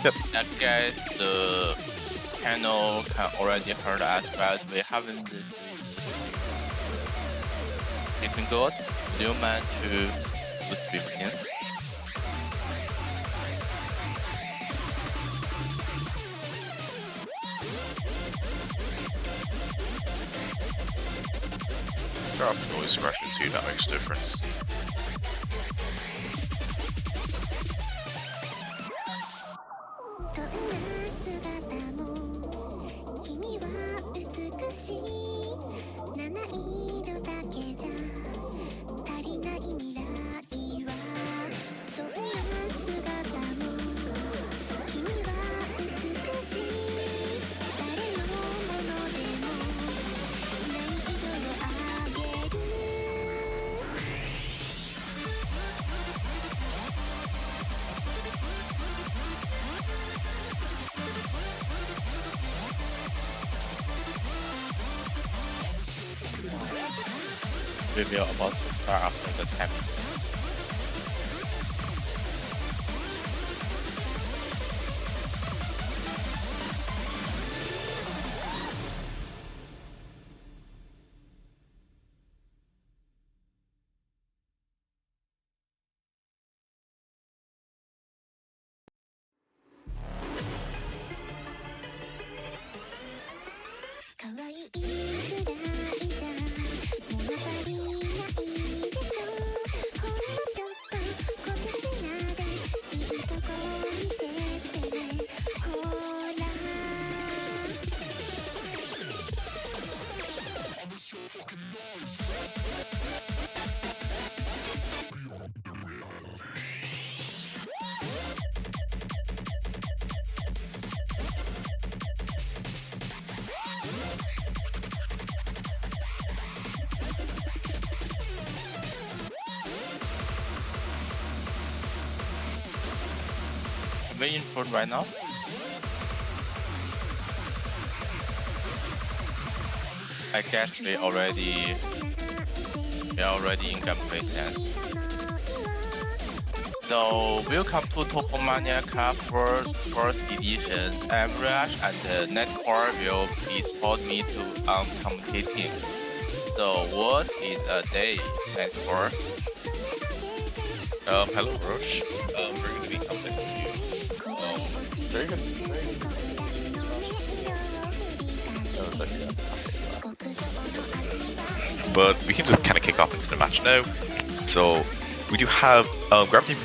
Yep. I guess the channel can already heard us, but we haven't anything good. Do you mind to begin? Drop noise suppression too, that makes a difference. Review about to start after the tap. We input right now. I guess we already in gameplay test. So welcome to Touhou Mania Cup first edition. I'm Rush and Nightkore will please support me to commentating. So what is a day, Nightkore? Hello Rush. We're going to be commentating you. Very good. But we can just kind of kick off into the match now. So we do have Gravity.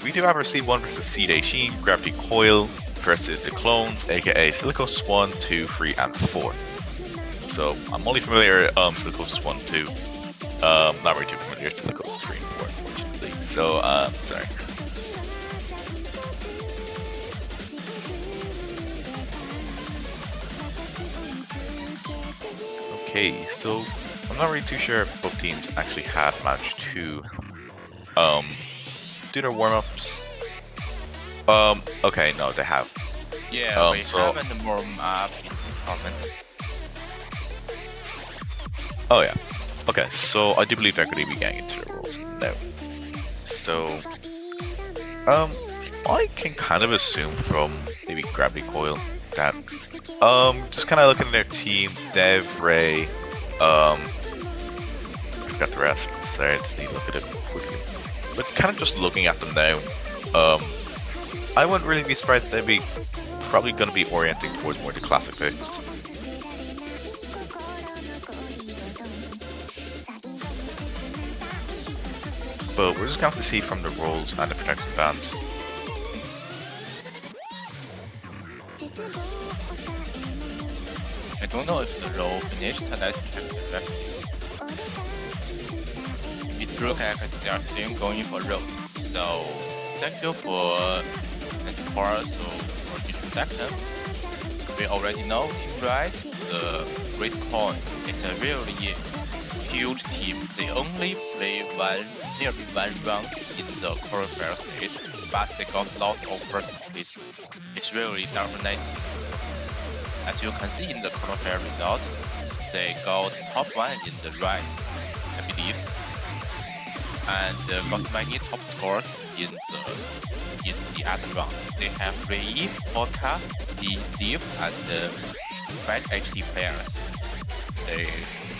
We do have our C1 versus C18. Gravity Coil versus the clones, aka Silicos 1, 2, 3, and 4. So I'm only familiar Silicos 1, 2. Not really too familiar with Silicos 3 and 4, unfortunately. So sorry. Okay, so I'm not really too sure if both teams actually have managed to do their warm-ups. Okay, no, they have. Yeah, we haven't warmed up in comment. Oh yeah. Okay, so I do believe they're going to be getting into their roles now. So, I can kind of assume from maybe Gravity Coil that just kind of looking at their team, Dev, Ray, I forgot the rest. Sorry, just need to look at it quickly. But kind of just looking at them now, I wouldn't really be surprised if they'd be probably going to be orienting towards more the classic picks. But we're just going to have to see from the roles and the protection bands. I don't know if the roll finished, let's check the rep. It looks like they are still going for roll. So thank you for Nightkore for the introduction. We already know Team Rise, the Great Coil, is a really huge team. They only play nearly one round in the qualifier stage, but they got lots of first place. It's really dominating. As you can see in the qualifier results, they got top 1 in the Rise, I believe, and got many top scores in the other round. They have Rei, Polka, Steve, and 5 HD players. They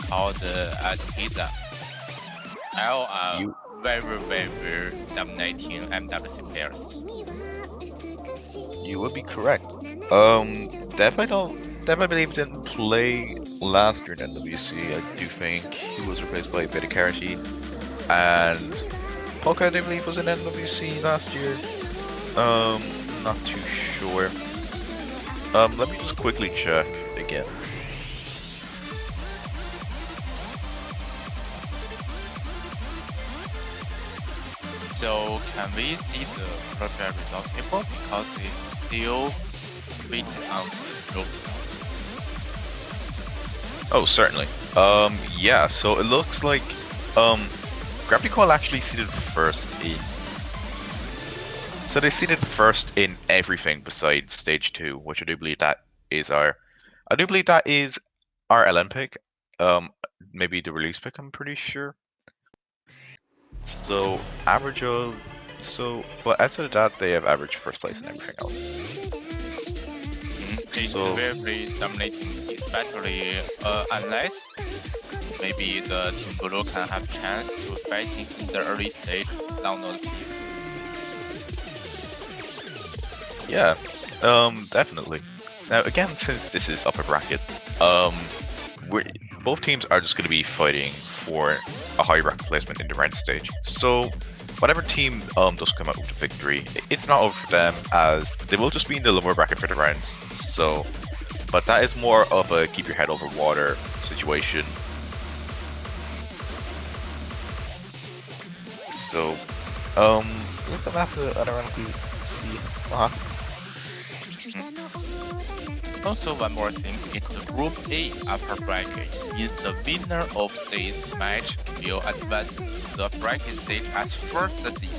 called Adhida. All are You very dominating MWC players. you would be correct. Dev I believe didn't play last year in NWC. I do think he was replaced by Beta Karate, and Polka I do believe was in NWC last year. Not too sure. Let me just quickly check again. So can we see the qualifier result table because it's still waiting on the group? Oh, certainly. Yeah. So it looks like Gravity Coil actually seeded first in. So they seeded first in everything besides stage 2, which I do believe that is our. I do believe that is our LN pick. Maybe the release pick. I'm pretty sure. So average of. But outside of that, they have average first place in everything else. It's very dominating, especially unless maybe the Team Blue can have chance to fighting in the early stage down the team. Yeah, definitely. Now again, since this is upper bracket, both teams are just going to be fighting for a high bracket placement in the round stage. So whatever team does come out with the victory, it's not over for them, as they will just be in the lower bracket for the rounds. So, but that is more of a keep your head over water situation. So, let's have to ironically see. Also, one more thing, it's the Group A upper bracket. Is the winner of this match will advance the bracket stage as first seed,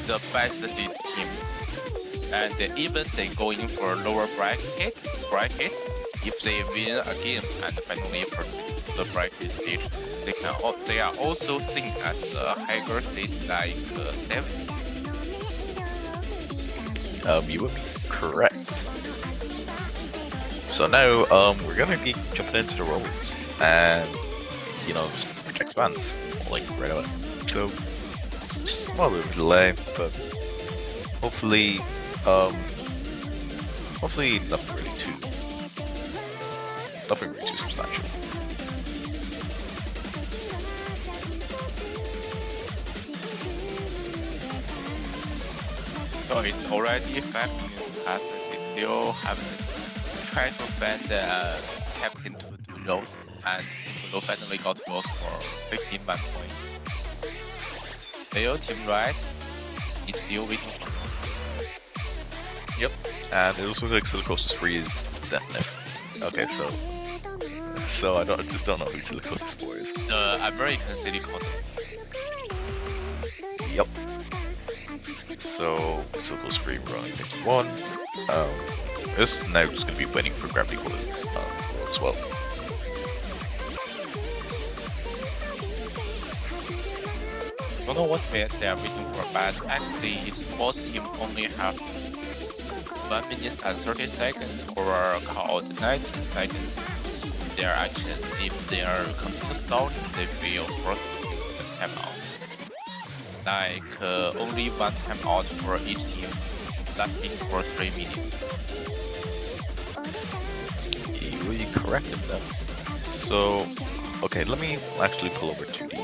the best seed team. And even they go in for lower bracket, if they win a game and finally proceed to the bracket stage, they are also seen as a higher stage like 7. You would be correct. So now, we're gonna be jumping into the roles, and just project spans like right away. So, just a little bit of a delay, but hopefully nothing really too substantial. So it's already 5 minutes past, they still haven't tried to find the captain to do roles, and Touhou finally got roles for 15 ban points. Leo Team Rise is still waiting for roles. Yep, and it also looks like Silicosis 3 is Zenith. Okay, so I just don't know who Silicosis 4 is. The American Silicon. Yep. So Silicosis 3 we're on page 1. This is now just going to be waiting for Gravity Coil's role as well. I don't know what they are waiting for, but actually both teams only have 1 minute and 30 seconds or called 90 seconds in their action. If they are continue stalling, they will force to use the timeout. Like only one timeout for each team, lasting for 3 minutes. You will be correct in that. So, okay, let me actually pull over to the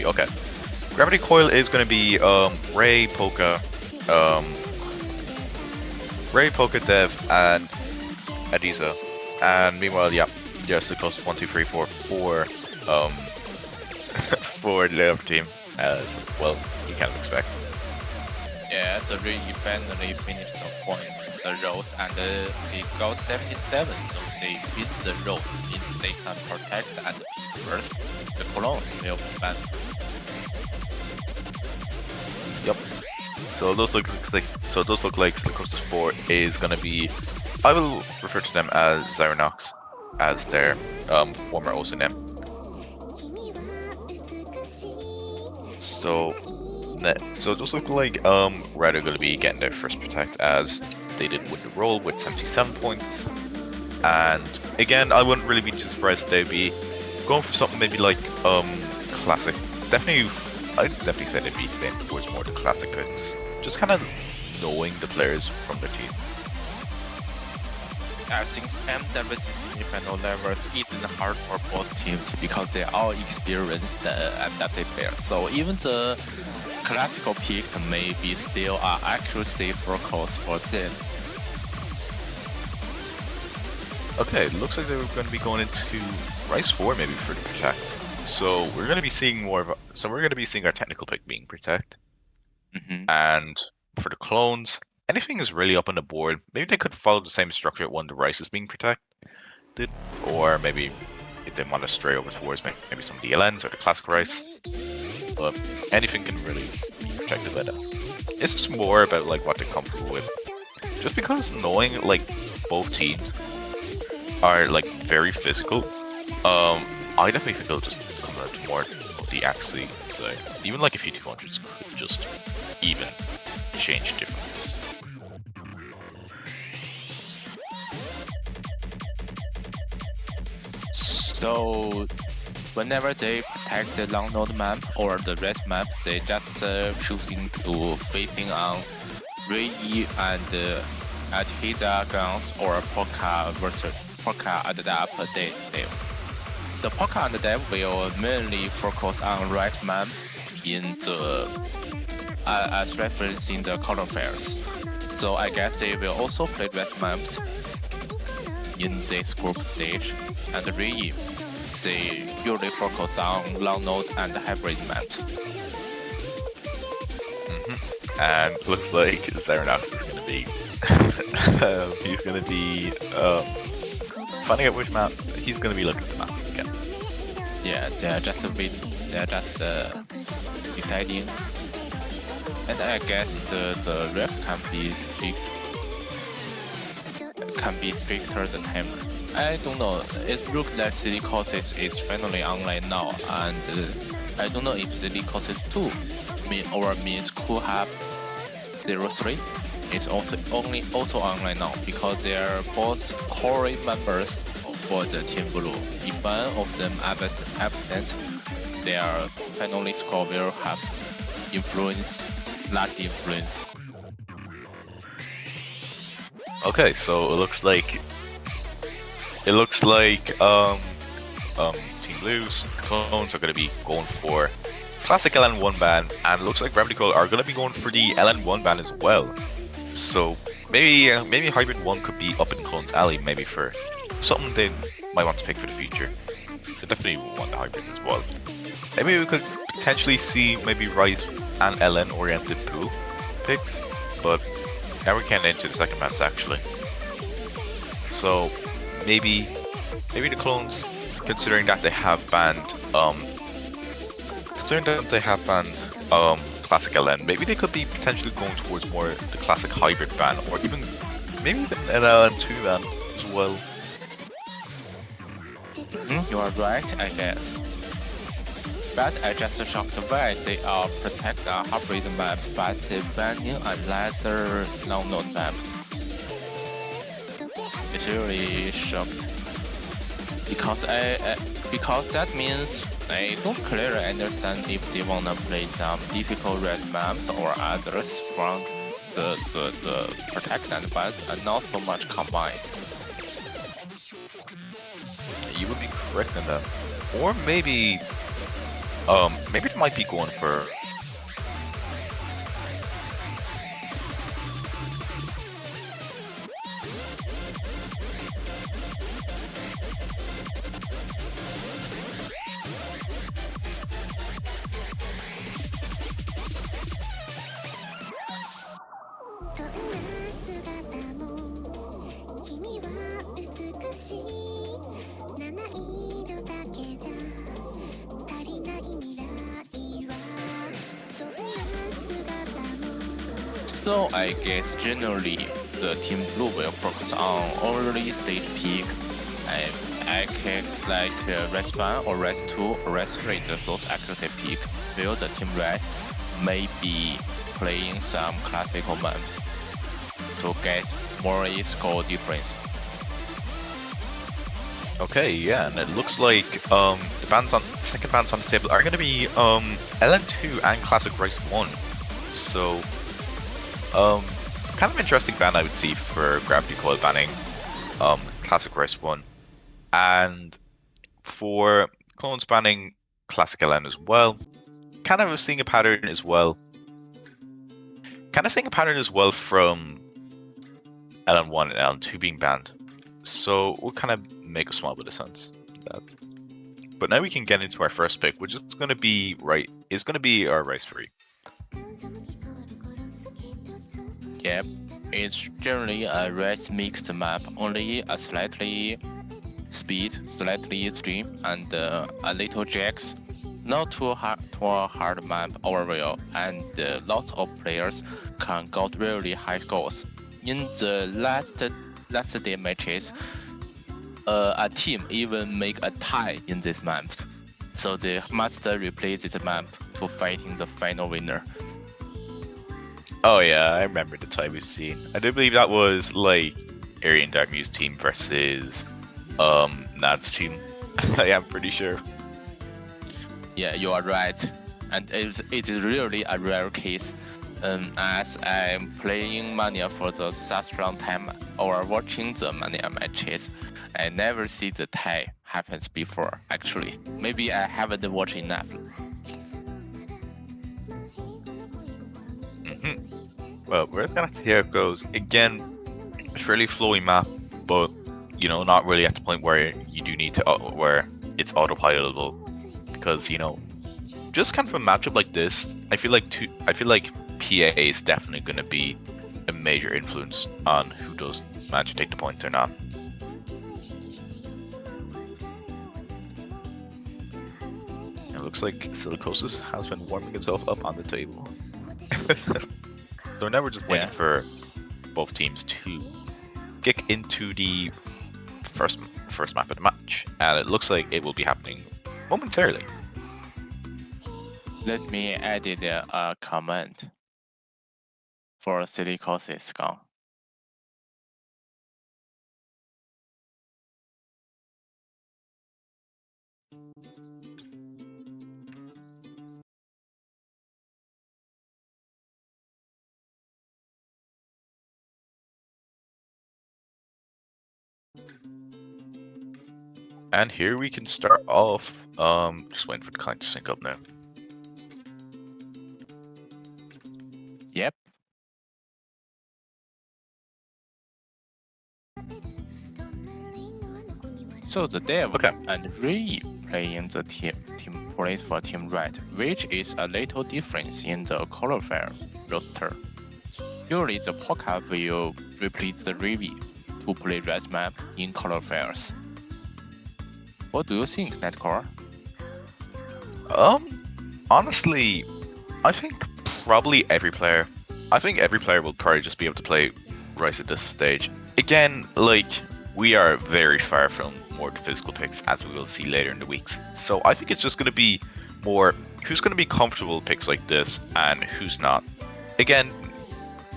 okay. Gravity Coil is going to be Ray, Polka, Dev, and Adiza. And meanwhile, yeah, the closest 1, 2, 3, 4 for the other team. as well you kind of expect. Yeah, the Rui finally finished the point, the road, and they got 77, so they win the road, means they can protect and be first. The clone will be banned. Yep. So those look like Silicosis 4 is gonna be, I will refer to them as Zyronox as their former OSU name. So those look like Red are gonna be getting their first protect as they did win the roll with 77 points. And again, I wouldn't really be too surprised if they'd be going for something maybe like classic. I'd definitely say they'd be staying towards more the classic picks. Just kind of knowing the players from their team. I think MWC final levels isn't hard for both teams because they all experienced adaptive players. So even the classical picks maybe still are accuracy focus for them. Okay, it looks like they were going to be going into Rice 4 maybe for the protect. So we're going to be seeing our technical pick being protect. And for the clones, anything is really up on the board. Maybe they could follow the same structure at one the Rice is being protected, or maybe if they want to stray over towards maybe some of the LNs or the classic Rice. But anything can really be protected by that. It's just more about like what they're comfortable with. Just because knowing like both teams are like very physical, I definitely think they'll just come out to more of the accuracy side. Even like a few 200s could just even change difference. So whenever they protect the long node map or the red map, they just choosing to facing on Rui and Adhida guns or Polka versus Polka and Dev. The Polka and Dev will mainly focus on red map in the as referencing the color pairs. So I guess they will also play red maps in this group stage, and Rui, they usually focus on long node and hybrid maps. And looks like Zyronox is going to be he's going to be finding out which map he's going to be looking to map again. Yeah, they're just deciding, and I guess the ref can be stricter than him. I don't know. It looks like Silicosis is finally online now, and I don't know if Silicosis 2 means could have 03 is also online now because they are both core members for the Team Blue. If one of them absent, their finally score will have large influence. Okay, so it looks like Team Blue's clones are going to be going for classic LN1 ban, and it looks like Gravity Coil are going to be going for the LN1 ban as well. So maybe Hybrid 1 could be up in Clone's alley, maybe for something they might want to pick for the future. They definitely want the hybrids as well. Maybe we could potentially see maybe Rise and LN oriented pool picks, but now we're getting into the second match actually. So maybe the clones, considering that they have banned classic LN, maybe they could be potentially going towards more the classic hybrid ban, or even maybe even an LN2 ban as well. You are right, I guess. But I just shocked why they all protect a hybrid map, but they banning another non-node map. It's really shocked. Because that means I don't clearly understand if they wanna play some difficult red maps or others from the protect and ban and not so much combined. You would be correct in that. Or maybe it might be going for So I guess generally the Team Blue will focus on early stage pick and accurate like race 1 or race 2 or race 3, those accurate pick, while the Team Red may be playing some classical maps to get more score difference. Okay, yeah, and it looks like the second bans on the table are going to be LN2 and Classic Race 1. So kind of interesting ban I would see for Gravity Coil banning Classic Race 1, and for Clones banning Classic LN as well. Kind of seeing a pattern as well. Kind of seeing a pattern as well from LN1 and LN2 being banned. So we'll kind of make a small bit of sense of that. But now we can get into our first pick, which is going to be our race 3. Yep, it's generally a race mixed map, only a slightly speed, slightly stream, and a little jags. Not too hard map overall, and lots of players can got really high scores. In the last day matches, a team even make a tie in this map, so they must replay this map to fighting the final winner. Oh yeah, I remember the tie we've seen. I do believe that was like Aryan Darkmew's team versus Nad's team. I am pretty sure. Yeah, you are right, and it is really a rare case. As I'm playing Mania for the such long time or watching the Mania matches, I never see the tie happens before. Actually, maybe I haven't watched enough. Well, we're gonna see how it goes. Again, it's really flowy map, but not really at the point where you do need to where it's autopilotable. Because just kind of a matchup like this, I feel like PA is definitely going to be a major influence on who does manage to take the points or not. It looks like Silicosis has been warming itself up on the table. So now we're just waiting for both teams to kick into the first map of the match, and it looks like it will be happening momentarily. Let me add a comment for Silicosis gone. And here we can start off. Just waiting for the client to sync up now. Yep. So the Dev and Ray playing the team plays for Team Red, which is a little difference in the qualifier roster. Usually the Poker will replace the Rivi to play red map in qualifiers. What do you think, Nightkore? Honestly, I think probably every player. I think every player will probably just be able to play Rice at this stage. Again, we are very far from more physical picks, as we will see later in the weeks. So I think it's just going to be more who's going to be comfortable with picks like this and who's not. Again,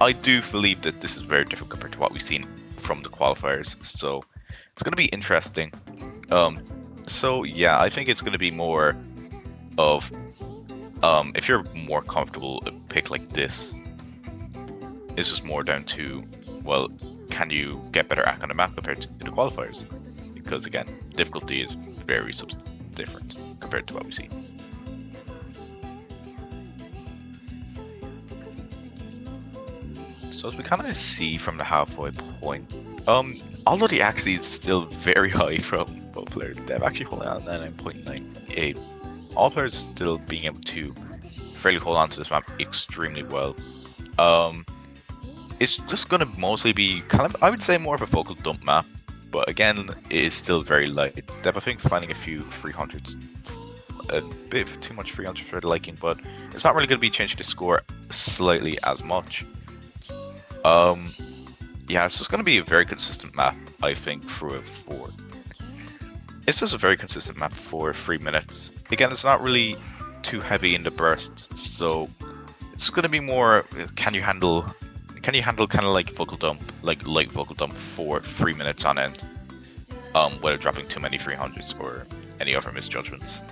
I do believe that this is very different compared to what we've seen from the qualifiers. So it's going to be interesting. So yeah, I think it's going to be more of if you're more comfortable a pick like this, it's just more down to, well, can you get better act on the map compared to the qualifiers? Because again, difficulty is very different compared to what we see. So as we kind of see from the halfway point, although the actually is still very high from both players, they've actually holding on 99.98. All players still being able to fairly hold on to this map extremely well. it's just gonna mostly be kind of, I would say, more of a focal dump map. But again, it is still very light. They've, I think, finding a few 300s, a bit too much 300 for their liking, but it's not really going to be changing the score slightly as much. Yeah, it's just going to be a very consistent map, I think, through for. It's just a very consistent map for 3 minutes. Again, it's not really too heavy in the bursts, so it's going to be more. Can you handle kind of like vocal dump, like light vocal dump for 3 minutes on end, without dropping too many 300s or any other misjudgments.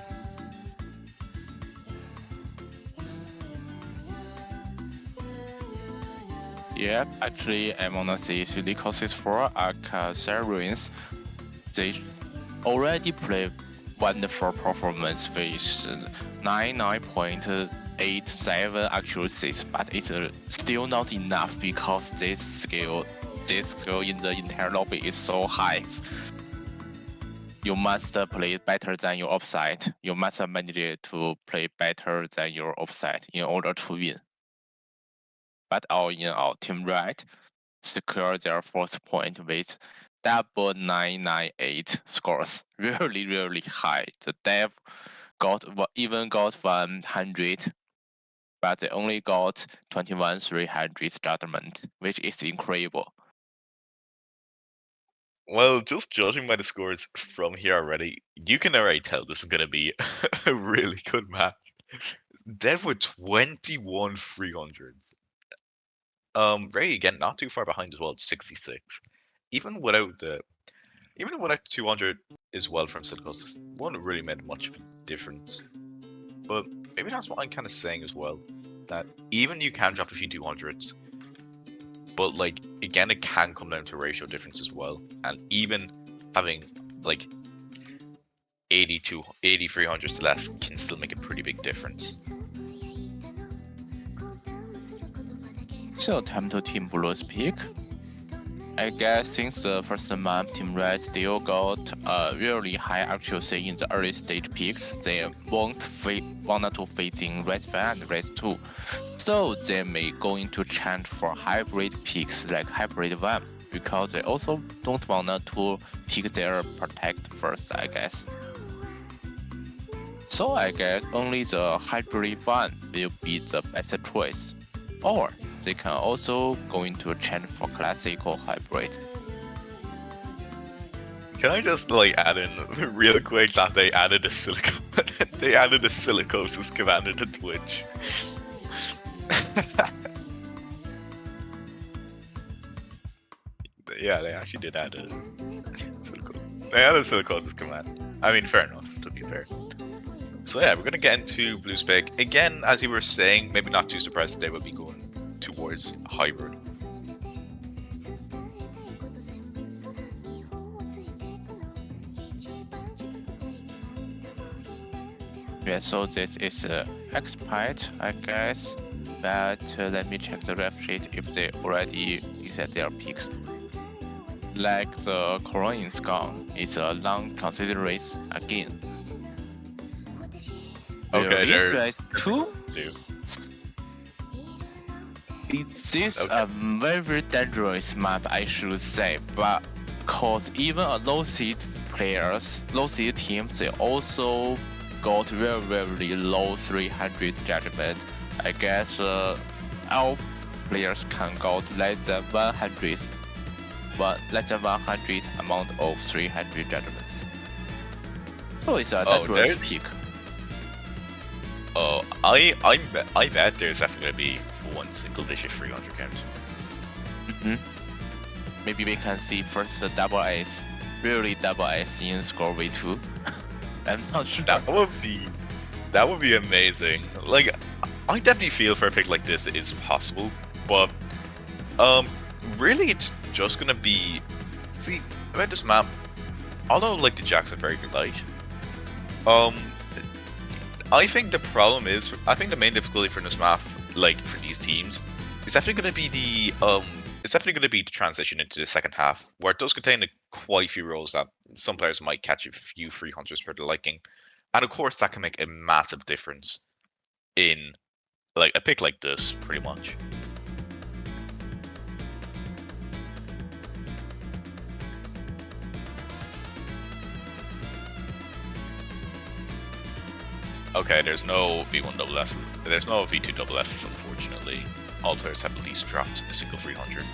Yeah, actually, I'm on the Silicosis for Ruins. They already play wonderful performance with 99.87 accuracies, but it's still not enough because this skill in the entire lobby is so high. You must play better than your offside. You must manage to play better than your offside in order to win. But all in all, Team Red secure their fourth point with double 998 scores. Really, really high. The dev even got 100, but they only got 21 300 judgment, which is incredible. Well, just judging by the scores from here already, you can already tell this is going to be a really good match. Dev with 21 300s. Ray again, not too far behind as well, 66. Even without 200 as well from Silicos, wouldn't really made much of a difference. But maybe that's what I'm kind of saying as well, that even you can drop a few 200s, but like again, it can come down to ratio difference as well, and even having like 80 to 80 300s less can still make a pretty big difference. So time to Team Blue's pick. I guess since the first month, Team Red still got a really high accuracy in the early stage picks, they won't want to facing Red 1 and Red 2. So they may going to chant for hybrid picks like Hybrid 1, because they also don't want to pick their Protect first, I guess. So I guess only the Hybrid 1 will be the best choice. Or they can also going to chant for classical hybrid. Can I just like add in real quick that they added a silicosis command into Twitch. Yeah, they actually did add a silicosis. They added a silicosis command. I mean, fair enough, to be fair. So yeah, we're gonna get into Blue's pick. Again, as you were saying, maybe not too surprised that they will be going towards hybrid. Yeah, so this is expired, I guess. But let me check the ref sheet if they already set their picks. Like the Coil is gone, it's a long consideration again. Okay, there's two. Two. Is this a very dangerous map, I should say, but because even a low seed teams, they also got very, very low 300 judgment. I guess all players can got less than 100, but less than 100 amount of 300 judgments. So it's a dangerous pick. Oh, I bet there's definitely gonna be one single-digit 300 count. Maybe we can see first the double ace, really double ace in score V2. I'm not sure. That would be amazing. Like, I definitely feel for a pick like this it is possible, but really it's just gonna be. See, about this map, although like the jacks are very light, I think the problem is, I think the main difficulty for this map, like for these teams, is definitely going to be the transition into the second half, where it does contain quite a few roles that some players might catch a few 300s for their liking, and of course that can make a massive difference in like a pick like this, pretty much. Okay, there's no V1 double S's. There's no V2 double S's, unfortunately. All players have at least dropped a single 300.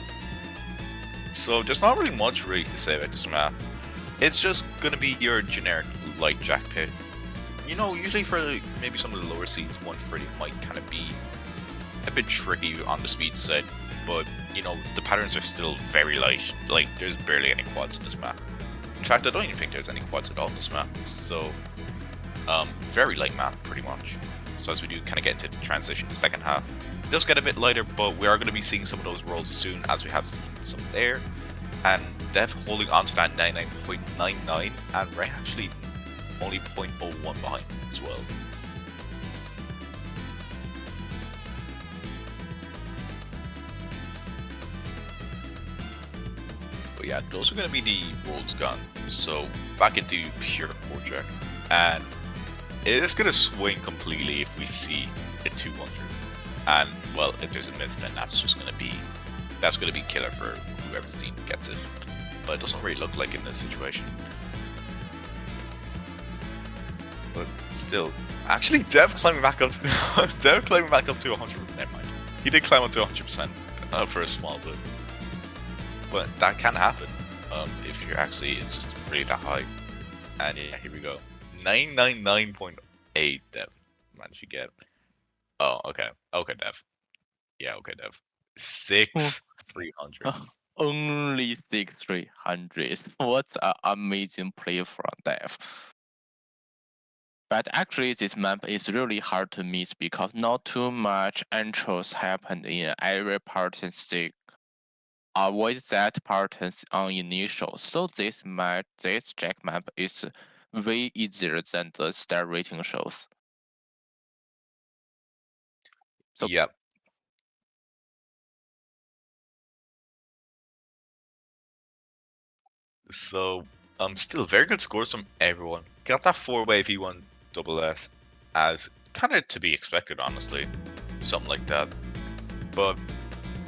So there's not really much to say about this map. It's just gonna be your generic light jack pit. You know, usually for maybe some of the lower seeds, 130 might kind of be a bit tricky on the speed side, but you know, the patterns are still very light. Like, there's barely any quads in this map. In fact, I don't even think there's any quads at all in this map. So, very light map, pretty much. So as we do kind of get into the transition in the second half, it does get a bit lighter, but we are going to be seeing some of those rolls soon, as we have seen some there. And Dev holding on to that 99.99, and Ray actually only 0.01 behind as well. But yeah, those are going to be the rolls gone. So back into pure Project, and it is going to swing completely if we see a 200. And well, if there's a miss, then that's going to be killer for whoever's team gets it. But it doesn't really look like in this situation. But still, actually, Dev climbing back up to 100. Never mind. He did climb up to 100% for a small bit. But that can happen if you're actually, it's just really that high. And yeah, here we go. 999.8 Dev managed to get. Oh, okay. Okay, Dev. Yeah, okay, Dev. 6 300s. Only 6 300s. What an amazing play from Dev. But actually, this map is really hard to miss because not too much intros happened in every pattern stick. Avoid that pattern on initial. So this jack map is way easier than the star rating shows. So Yep. So, still very good scores from everyone. Got that 4-way V1 double S as kind of to be expected, honestly. Something like that. But,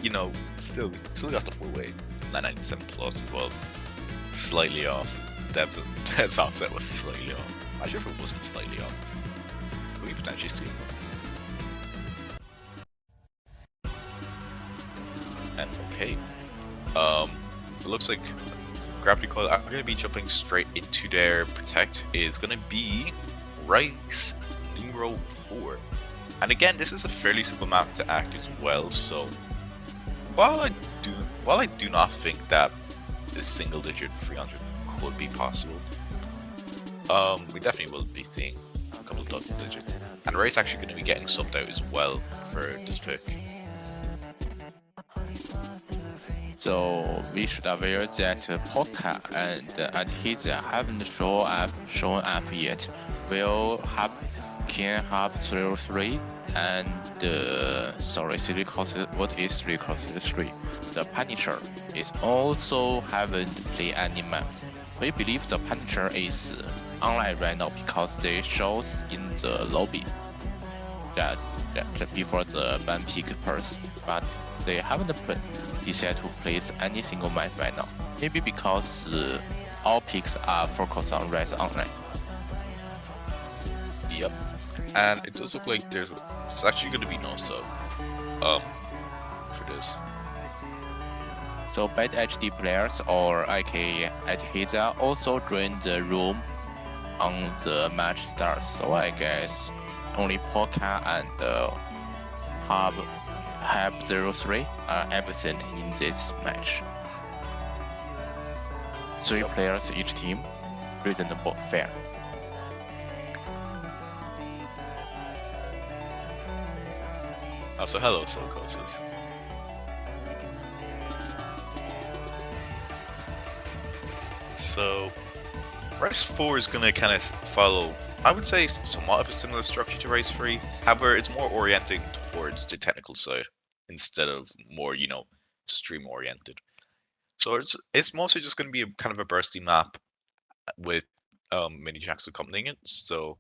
you know, still got the 4-way 997 plus as well. Slightly off. Dev's offset was slightly off. Imagine if it wasn't slightly off. Could we potentially see it? And okay. It looks like Gravity Coil are going to be jumping straight into their protect. Is going to be Rice numero 4. And again, this is a fairly simple map to act as well. So while I do not think that this single-digit 300 could be possible, we definitely will be seeing a couple of double digits. And Ray's actually going to be getting subbed out as well for this pick. So we should aware that Polka and Adhesive haven't shown up yet. We'll have King Hub 03 and what is 3x3? The Punisher is also haven't played any map. We believe the Punisher is online right now because they shows in the lobby that before the ban pick first, but they haven't decided to place any single map right now. Maybe because all picks are focused on Rise Online. Yep. And it does look like there's actually going to be no sub for this. So bad HD players or aka Adhesive also joined the room on the match start. So I guess only Polka and Hub 03 are absent in this match. 3 players each team, reasonable, fair. Also, hello, Soulcosis. So, Race 4 is going to kind of follow, I would say, somewhat of a similar structure to Race 3. However, it's more orienting towards the technical side instead of more, you know, stream oriented. So it's mostly just going to be a kind of a bursty map with mini jacks accompanying it. So,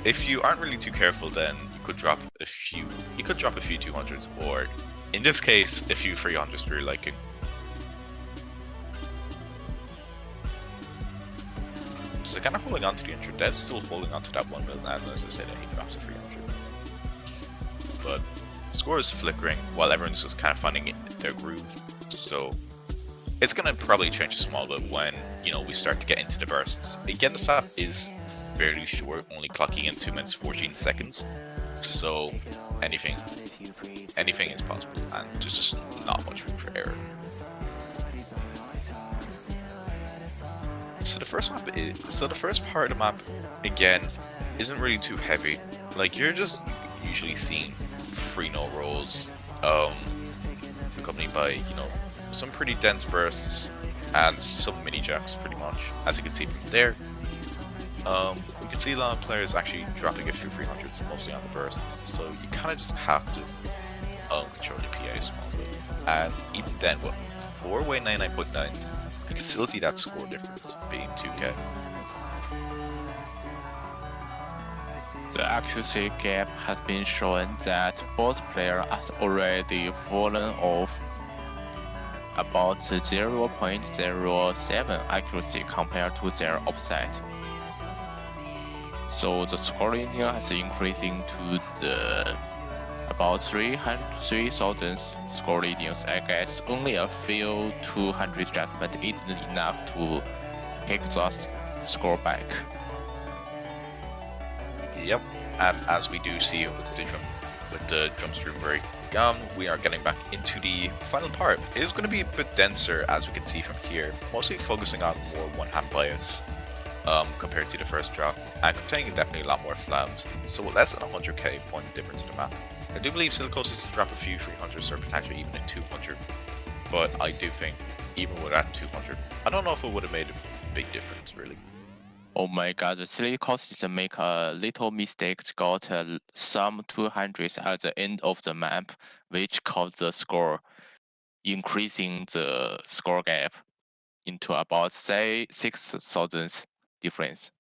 if you aren't really too careful, then you could drop a few 200s, or in this case, a few 300s for your liking. they're kind of holding on to the intro. Dev's still holding on to that 1 million, and as I said, he drops to 300. But score is flickering while everyone's just kind of finding their groove. So it's gonna probably change a small bit when we start to get into the bursts. Again, the map is fairly short, only clocking in 2 minutes 14 seconds. So anything is possible, and there's just not much room for error. So the first part of the map, again, isn't really too heavy. Like, you're just usually seeing free no rolls, accompanied by some pretty dense bursts and some mini jacks, pretty much. As you can see from there, we can see a lot of players actually dropping a few 300s, mostly on the bursts. So you kind of just have to control the PA a small bit. And even then, with 4-way 99.9s, you can still see that score difference being 2k. The accuracy gap has been shown that both players has already fallen off about 0.07 accuracy compared to their offset. So the score linear has increasing to the about 3,000 score linears. I guess only a few 200 adjustment isn't enough to take the score back. Yep, and as we do see with the drum stream break, we are getting back into the final part. It is going to be a bit denser, as we can see from here, mostly focusing on more one-hand bias compared to the first drop, and containing definitely a lot more flams, so less than 100k point difference in the map. I do believe Silicosis has dropped a few 300s or potentially even a 200, but I do think even with that 200, I don't know if it would have made a big difference really. Oh my god, the Silicosis make a little mistake, got some 200s at the end of the map, which caused the score, increasing the score gap into about, say, 6,000 difference.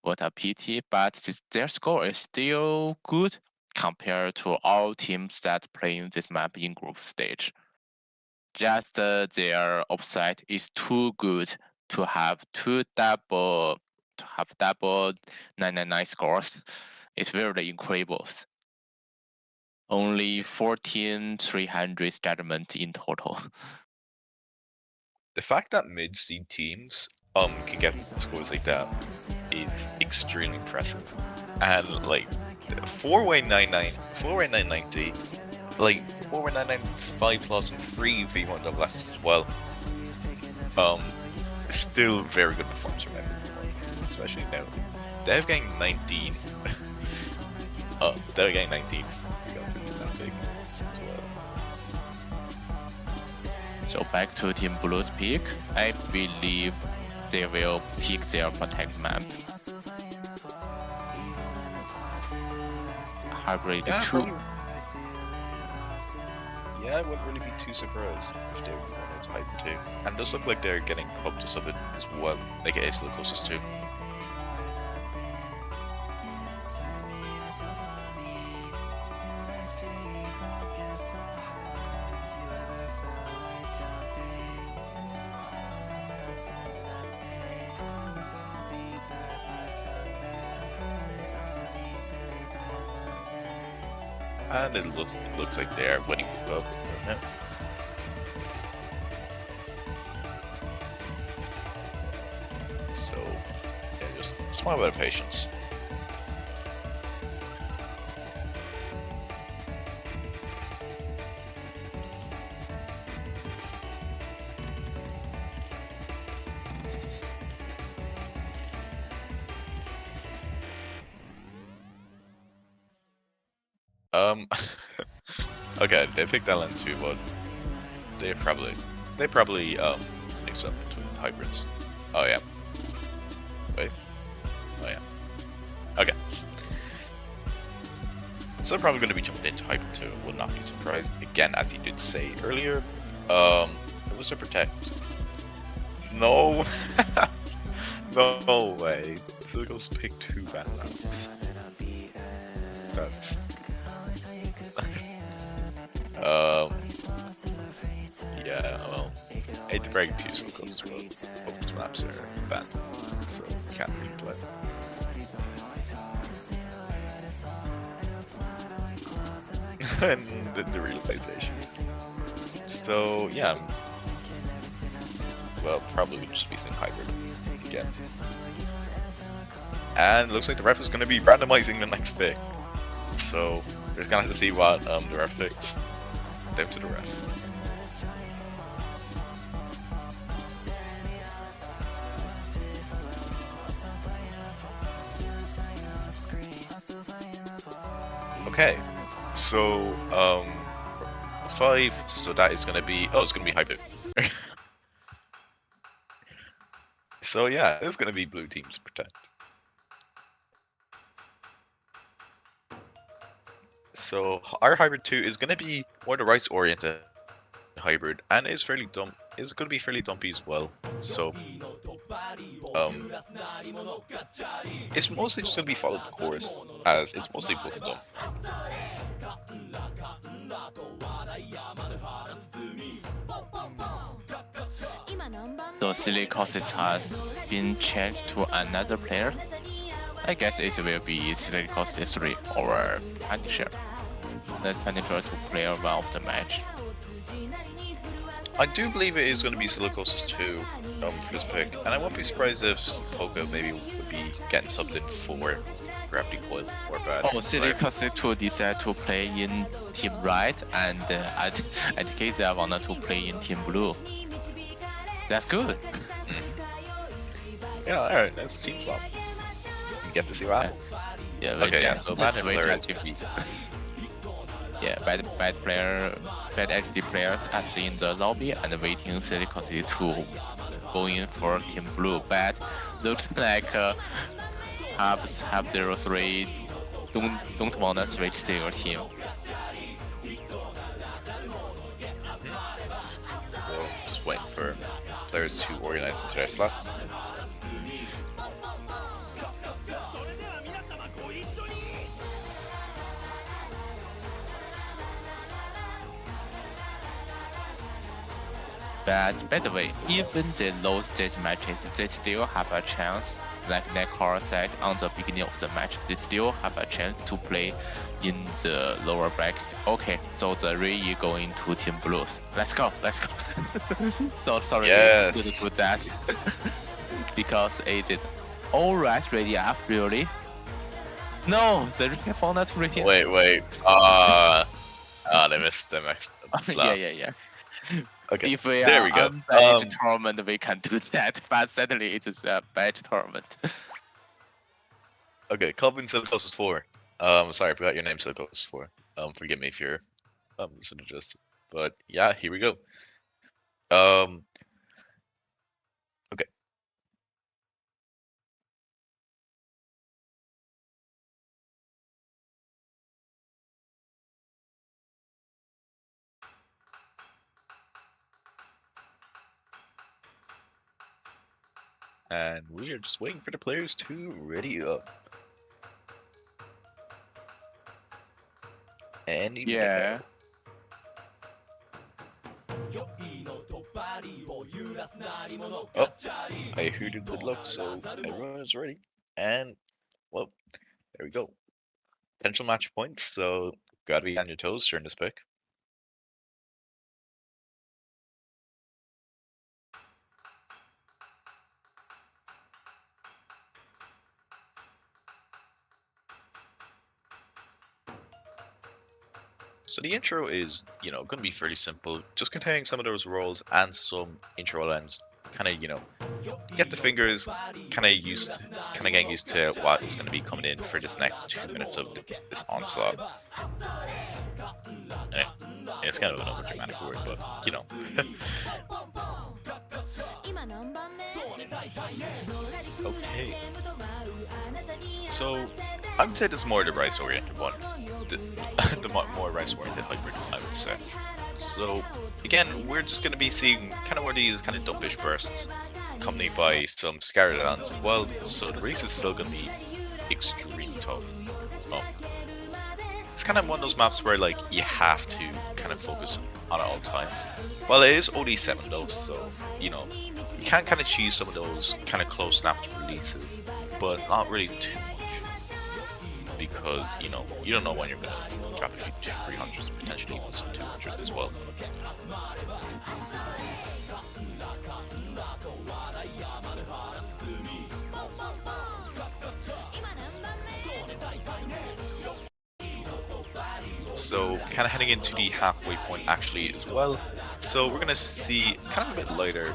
What a pity, but their score is still good compared to all teams that playing this map in group stage. Just their offset is too good to have double 999 scores. It's very incredible. Only 14,300 judgment in total. The fact that mid-seed teams can get scores like that is extremely impressive. And like 4-way 990, like 4-way 995 plus and 3 V1 double S's as well. Still very good performance from everyone, especially now. Dev getting 19. Dev getting 19. It's that big as well. So back to Team Blue's pick. I believe they will pick their protect map. Hybrid 2. Probably. Yeah, I wouldn't really be too surprised if they were going into Hyper 2. And it does look like they're getting Hub to sub it as well, aka Silicosis 2. And it looks like they're winning the up right now. So, yeah, just a small bit of patience. Okay, they picked LN2, but they probably mix up between hybrids. Oh yeah. Wait. Oh yeah. Okay. So they're probably going to be jumping into Hybrid 2. Would not be surprised. Again, as you did say earlier, it was to protect. No. No way. Circles pick 2 Batmans. That's yeah, well, hate to break to you, Silicos, but both those maps are banned, so you can't really play. And the realization. So yeah, well, probably would just be seeing hybrid again. And it looks like the ref is going to be randomizing the next pick. So we're just gonna have to see what the ref picks. Down to the ref. Okay, so 5. So that is gonna be it's gonna be hybrid. So yeah, it's gonna be blue teams protect. So our hybrid 2 is gonna be more the rice oriented hybrid, and it's fairly dumb. It's gonna be fairly dumpy as well. So it's mostly just gonna be followed the chorus, as it's mostly book and dump. So Silicosis has been changed to another player. I guess it will be Silicosis 3 or Punisher. The Punisher to play one of the match. I do believe it is going to be Silicosis 2 for this pick, and I won't be surprised if Poco maybe would be getting subbed in for Gravity Coil or Bad. Oh, Silicosis 2 decided to play in Team Red, and at KZ wanted to play in Team Blue. That's good. Yeah, alright, that's team swap. You get to see what happens. Yeah, okay, yeah, so bad player is yeah, bad HD players actually in the lobby and waiting Silicosis to go in for Team Blue. But looks like have 03 don't wanna switch to your team. So just waiting for players to organize into their slots. But by the way, even they lose these matches, they still have a chance. Like Nightkore said on the beginning of the match, they still have a chance to play in the lower bracket. Okay, so the Rei going to Team Blues. Let's go. So sorry yes. to do that. Because it is alright ready up really. No, the Rei found out ready. Wait. They missed the slot. Yeah. Okay, if we there are we go. unbanned tournament, we can do that, but sadly it is a bad tournament. Okay, Calvin Silicosis 4. Sorry, I forgot your name, Silicosis 4. Forgive me if you're listening to this, but yeah, here we go. Okay. And we are just waiting for the players to ready up. Any Yeah. Oh, I hooted good luck, so everyone is ready. And, well, there we go. Potential match point, so gotta be on your toes during this pick. So the intro is, going to be fairly simple, just containing some of those roles and some intro lines. Kind of, get the fingers kind of getting used to what is going to be coming in for this next 2 minutes of this onslaught. It's kind of an overdramatic word, but Okay. So I would say this is more the rice-oriented one. The more rice-oriented hybrid, I would say. So again, we're just going to be seeing kind of more these kind of dumpish bursts, accompanied by some scattered lands as well. So the race is still going to be extremely tough. It's kind of one of those maps where like you have to kind of focus on at all times. Well, it is only 7 though, so you know you can kind of choose some of those kind of close snapped releases, but not really too much because you know you don't know when you're gonna drop a few 300s, potentially even some 200s as well. So kind of heading into the halfway point actually as well. So we're gonna see kind of a bit lighter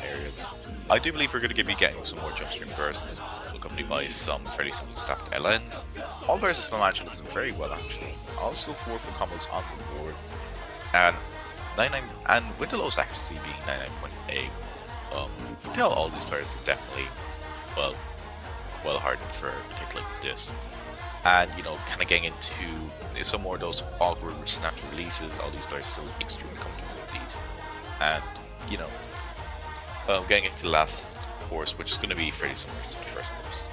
areas. I do believe we're gonna be getting some more jump stream bursts, accompanied by some fairly simple stacked LNs. All bursts I imagine is very well actually. Also 4 for combos on the board, and 99 and with the lowest accuracy being 99.8. You tell all these players are definitely well hardened for a pick like this. And you know, kind of getting into some more of those awkward snap releases. All these players still extremely comfortable with these, and you know, getting into the last course, which is going to be fairly similar to the first course.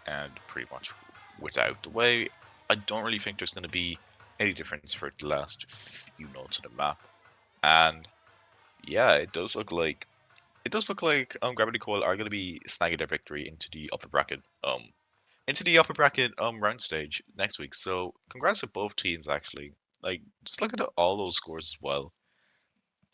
And pretty much without the way, I don't really think there's going to be any difference for the last few nodes of the map. And yeah, it does look like Gravity Coil are going to be snagging their victory into the upper bracket round stage next week. So congrats to both teams actually. Like just look at all those scores as well.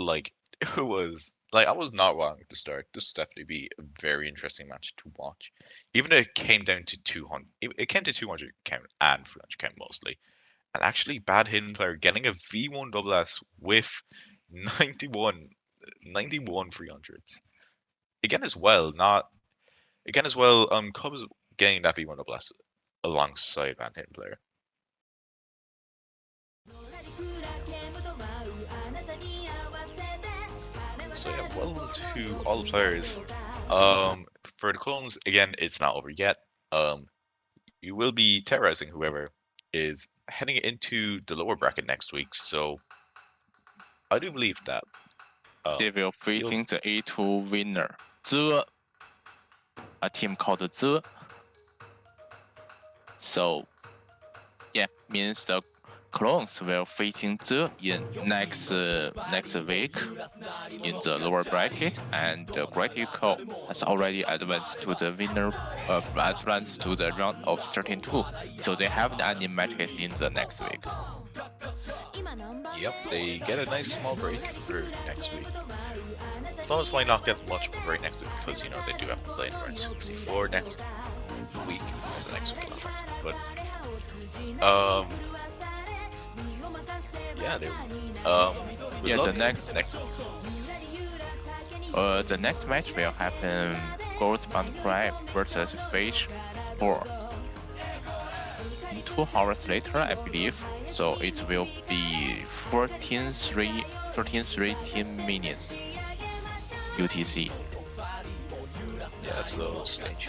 Like it was like I was not wrong at the start. This will definitely be a very interesting match to watch. Even though it came down to 200, it came to 200 count and 300 count mostly. And actually, bad hidden player getting a V1 double S with 91 300s. Again as well, Cubs getting that V1 double S alongside bad hidden player. So yeah, well done to all the players. For the clones, again, it's not over yet. You will be terrorizing whoever is heading into the lower bracket next week. So I do believe that They will facing the A2 winner, The, a team called The. So, yeah, means the clones will facing The in next week in the lower bracket, and the Critical has already advanced to the winner, advanced to the round of 32. So they haven't any matches in the next week. Yep, they get a nice small break for next week. Clones might not get much of a break next week because you know they do have to play in round 64 next week. That's the next week, but yeah, they yeah, the next match will happen Goldman Prime versus Fish 4. 2 hours later, I believe. So it will be 13 minutes UTC. Yeah, so stay tuned.